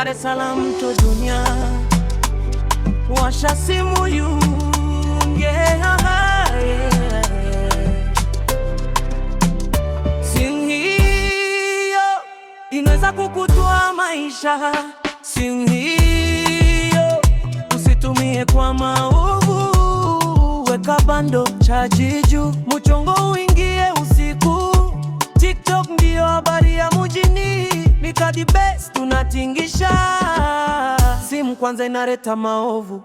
Dar es Salaam to dunia, washa simu yeah. Simu hiyo inaweza kukutoa maisha. Simu hiyo usitumie kwa maovu. Weka bando, chaji juu, mchongo uingie usiku. TikTok ndio habari ya mjini, Mikadi Best tunatingisha. Simu kwanza inaleta maovu,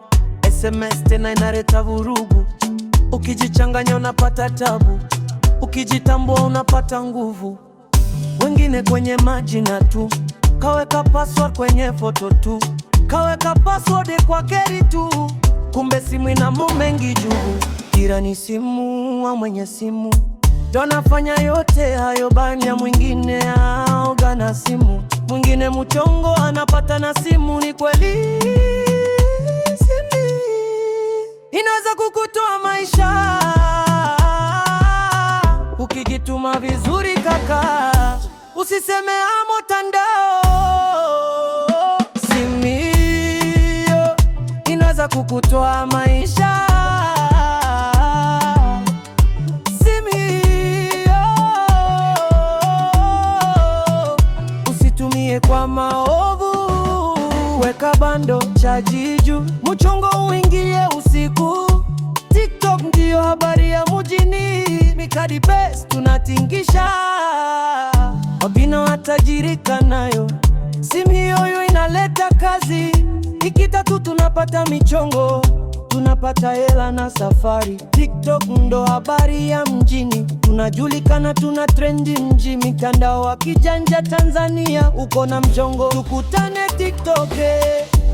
SMS tena inaleta vurugu. Ukijichanganya unapata tabu, ukijitambua unapata nguvu. Wengine kwenye majina tu, kaweka password kwenye foto tu, kaweka password kwa keri tu, kumbe simu ina mambo mengi juu. Jirani simu au mwenye simu donafanya yote hayo, bania mwingine aoga na simu, mwingine mchongo anapata na simu. Ni kweli simu inaweza kukutoa maisha ukijituma vizuri kaka, usiseme amo tandao. Simu hiyo inaweza kukutoa maisha. Simu hiyo usitumie kwa maovu. Weka bando, chaji juu, mchongo uingie usiku. TikTok ndio habari ya mjini, Mikadi Best tunatingisha. Wabina watajirika nayo, simu hiyo inaleta kazi. Ikitatu tunapata michongo, tunapata hela na safari. TikTok ndo habari ya mjini, tunajulikana, tuna trendi mji. Mitandao wa kijanja Tanzania, uko na mchongo, tukutane TikTok.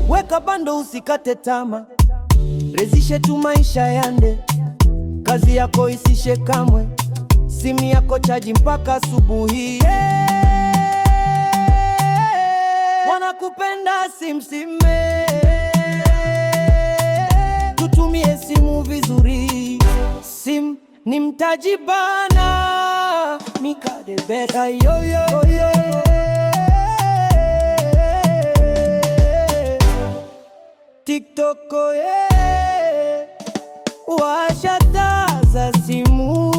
Weka bando, usikate tama, rezishe tu maisha yande. Kazi yako isishe kamwe, simu yako chaji mpaka asubuhi. Wanakupenda simsime, tutumie simu vizuri. Simu ni mtaji bana, Mikadi Best yo. TikTok washa taa za simu.